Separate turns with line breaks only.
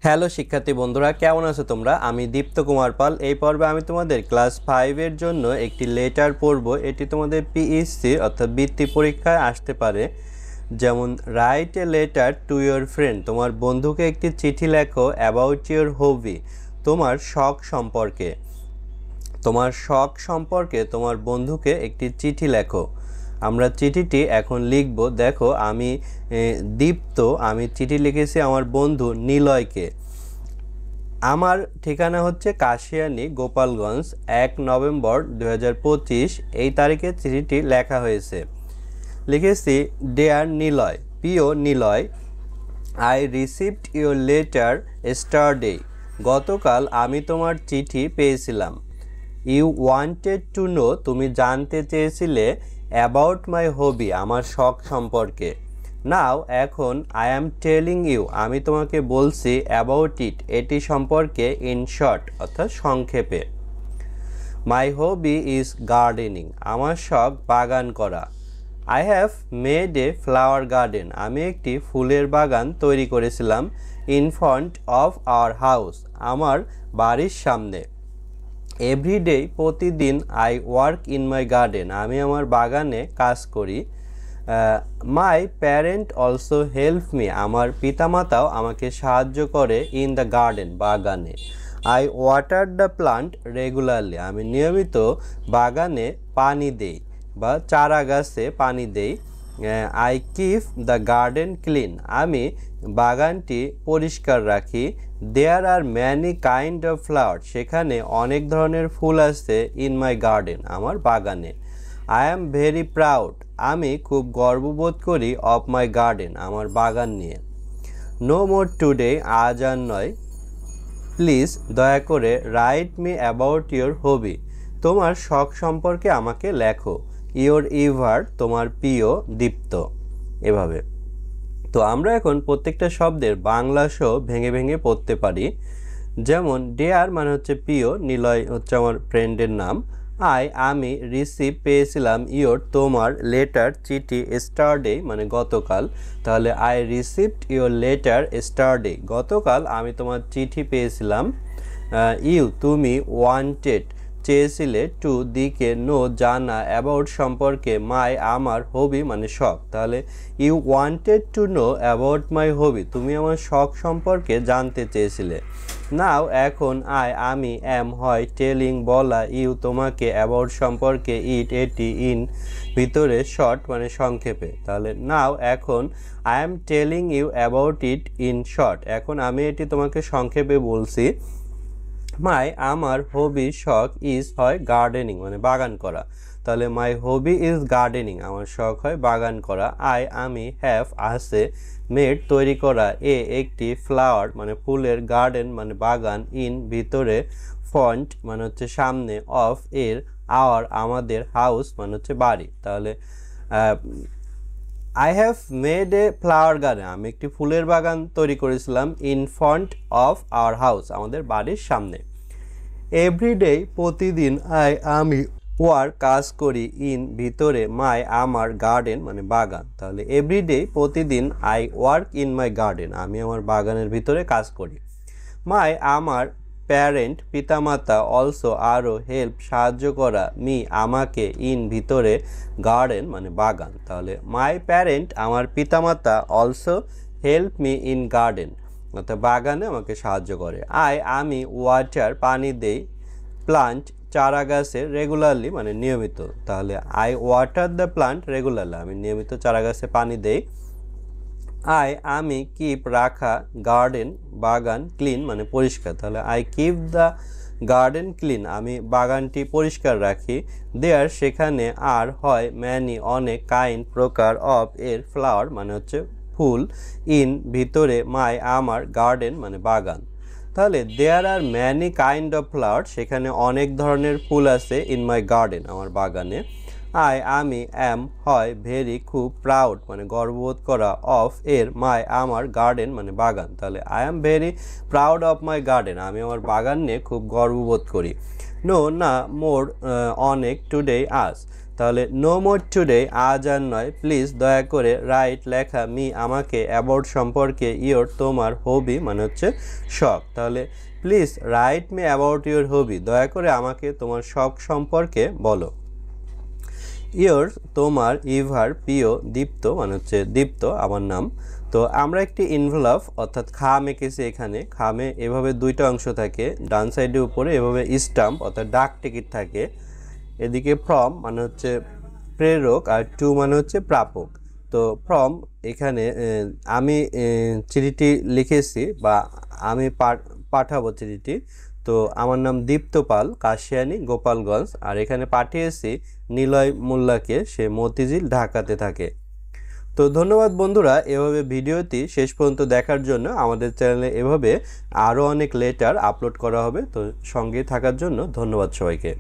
Hello শিক্ষার্থী বন্ধুরা, কেমন আছো তোমরা? আমি দীপ্ত কুমার পাল। এই পর্বে আমি তোমাদের ক্লাস 5 এর জন্য একটি লেটার পড়ব। এটি তোমাদের পিএসসি অর্থাৎ বৃত্তি পরীক্ষায় আসতে পারে। যেমন write a letter to your friend, তোমার বন্ধুকে একটি চিঠি লেখো অ্যাবাউট ইয়োর হবি, তোমার শখ সম্পর্কে। তোমার বন্ধুকে একটি চিঠি লেখো। আমরা চিঠিটি এখন লিখব। দেখো আমি দীপ্ত, আমি চিঠি লিখেছি আমার বন্ধু নিলয়কে। আমার ঠিকানা হচ্ছে কাশিয়ানী, গোপালগঞ্জ, 1 নভেম্বর 2025 এই তারিখে চিঠিটি লেখা হয়েছে। লিখেছি, ডিয়ার নিলয়, প্রিয় Niloy, I received your letter yesterday, গতকাল আমি তোমার চিঠি পেয়েছিলাম। ইউ ওয়ান্টেড টু নো, তুমি জানতে চেয়েছিলে, অ্যাবাউট মাই হবি, আমার শখ সম্পর্কে। নাও, এখন, আই অ্যাম টেলিং ইউ, আমি তোমাকে বলছি, অ্যাবাউট ইট, এটি সম্পর্কে, ইন শর্ট অর্থাৎ সংক্ষেপে। মাই হবি ইজ গার্ডেনিং, আমার শখ বাগান করা। I have made a flower garden, আমি একটি ফুলের বাগান তৈরি করেছিলাম। In front of our house, আমার বাড়ির সামনে। এভরিডে, প্রতিদিন। I work in my garden, আমি আমার বাগানে কাজ করি। মাই প্যারেন্ট অলসো হেল্প মি, আমার পিতামাতাও আমাকে সাহায্য করে। ইন দ্য গার্ডেন, বাগানে। I water the plant regularly, আমি নিয়মিত বাগানে পানি দেই বা চারা গাছে পানি দেই। I keep the garden clean, আমি বাগানটি পরিষ্কার রাখি। There are many kind of flower, সেখানে অনেক ধরনের ফুল আছে। ইন মাই গার্ডেন, আমার বাগানে। আই অ্যাম ভেরি প্রাউড, আমি খুব গর্ববোধ করি। অফ মাই গার্ডেন, আমার বাগান নিয়ে। নো মোর টুডে, আজ আর নয়। প্লিজ, দয়া করে। Write me about your hobby, তোমার শখ সম্পর্কে আমাকে লেখো। ইয়োর ইভার, তোমার প্রিয় দীপ্ত। এভাবে। তো আমরা এখন প্রত্যেকটা শব্দের বাংলা সহ ভেঙে ভেঙে পড়তে পারি। যেমন ডেয়ার মানে হচ্ছে প্রিয়, নিলয় হচ্ছে আমার ফ্রেন্ডের নাম। আমি রিসিভ পেয়েছিলাম, ইয়োর তোমার, লেটার চিঠি, স্টারডে মানে গতকাল। তাহলে আই রিসিভড ইয়োর লেটার স্টারডে, গতকাল আমি তোমার চিঠি পেয়েছিলাম। ইউ তুমি, ওয়ান্টেড চেয়েছিলে, টু দিকে, নো জানা, অ্যাবাউট সম্পর্কে, মাই আমার, হবি মানে শখ। তাহলে you wanted to know about my hobby, তুমি আমার শখ সম্পর্কে জানতে চেয়েছিলে। নাও এখন, আমি, অ্যাম হয়, টেলিং বলা, ইউ তোমাকে, অ্যাবাউট সম্পর্কে, ইট এটি, ইন ভিতরে, শর্ট মানে সংক্ষেপে। তাহলে নাও এখন, I am telling you about it in short, এখন আমি এটি তোমাকে সংক্ষেপে বলছি। মাই আমার, হবি শখ, ইজ হয় গার্ডেনিং মানে বাগান করা। তাহলে মাই হবি ইজ গার্ডেনিং, আমার শখ হয় বাগান করা। আমি, হ্যাভ আছে, মেড তৈরি করা, একটি, ফ্লাওয়ার মানে ফুলের, গার্ডেন মানে বাগান, ইন ভিতরে, ফ্রন্ট মানে হচ্ছে সামনে, অফ এর, আওয়ার আমাদের, হাউস মানে হচ্ছে বাড়ি। তাহলে I have made a flower garden, আমি একটি ফুলের বাগান তৈরি করেছিলাম। In front of our house, আমাদের বাড়ির সামনে। এভরিডে প্রতিদিন। আমি ওয়ার্ক কাজ করি। ইন ভিতরে, মাই আমার, গার্ডেন মানে বাগান। তাহলে এভরিডে প্রতিদিন। I work in my garden, আমি আমার বাগানের ভিতরে কাজ করি। মাই আমার, প্যারেন্ট পিতামাতা, অলসো আরও, হেল্প সাহায্য করা, মি আমাকে, ইন ভিতরে, গার্ডেন মানে বাগান। তাহলে মাই প্যারেন্ট আমার পিতামাতা, also help me in garden অর্থাৎ বাগানে আমাকে সাহায্য করে। আমি ওয়াটার পানি দেই, প্লান্ট চারা গাছে, রেগুলারলি মানে নিয়মিত। তাহলে I water the plant regularly, আমি নিয়মিত চারা গাছে পানি দেই। আমি কিপ রাখা, গার্ডেন বাগান, ক্লিন মানে পরিষ্কার। তাহলে I keep the garden clean, আমি বাগানটি পরিষ্কার রাখি। দেয়ার সেখানে, আর হয়, ম্যানি অনেক, কাইন্ড প্রকার, অফ এর, ফ্লাওয়ার মানে হচ্ছে ফুল, ইন ভিতরে, মাই আমার, গার্ডেন মানে বাগান। তাহলে there are many kind of flower, সেখানে অনেক ধরনের ফুল আছে। ইন মাই গার্ডেন আমার বাগানে। আমি, অ্যাম হয়, ভেরি খুব, প্রাউড মানে গর্ববোধ করা, অফ এর, মাই আমার, গার্ডেন মানে বাগান। তাহলে I am very proud of my garden, আমি আমার বাগান নিয়ে খুব গর্ববোধ করি। নো না, মোর অনেক, টুডে আজ, তাহলে নো মোর টুডে, আজ আর নয়, প্লিজ দয়া করে রাইট লেখা মি আমাকে অ্যাবাউট সম্পর্কে ইয়োর তোমার হবি মানে হচ্ছে শখ। তাহলে please write me about your hobby, দয়া করে আমাকে তোমার শখ সম্পর্কে বলো। ইয়োর তোমার, ইভার প্রিয়, দীপ্ত মানে হচ্ছে দীপ্ত আমার নাম। তো আমরা একটি ইনভেলভ অর্থাৎ খাম এঁকেছি এখানে। খামে এভাবে দুইটা অংশ থাকে, ডান সাইডের উপরে এভাবে স্টাম্প অর্থাৎ ডাক টিকিট থাকে, এদিকে ফ্রম মানে হচ্ছে প্রেরক আর টু মানে হচ্ছে প্রাপক। তো ফ্রম এখানে আমি চিঠিটি লিখেছি বা আমি পাঠাবো চিঠিটি। তো আমার নাম দীপ্ত পাল, কাশিয়ানী, গোপালগঞ্জ। আর এখানে পাঠিয়েছি নিলয় মোল্লাকে, সে মতিঝিল, ঢাকাতে থাকে। তো ধন্যবাদ বন্ধুরা, এভাবে ভিডিওটি শেষ পর্যন্ত দেখার জন্য। আমাদের চ্যানেলে এভাবে আরও অনেক লেটার আপলোড করা হবে, তো সঙ্গে থাকার জন্য ধন্যবাদ সবাইকে।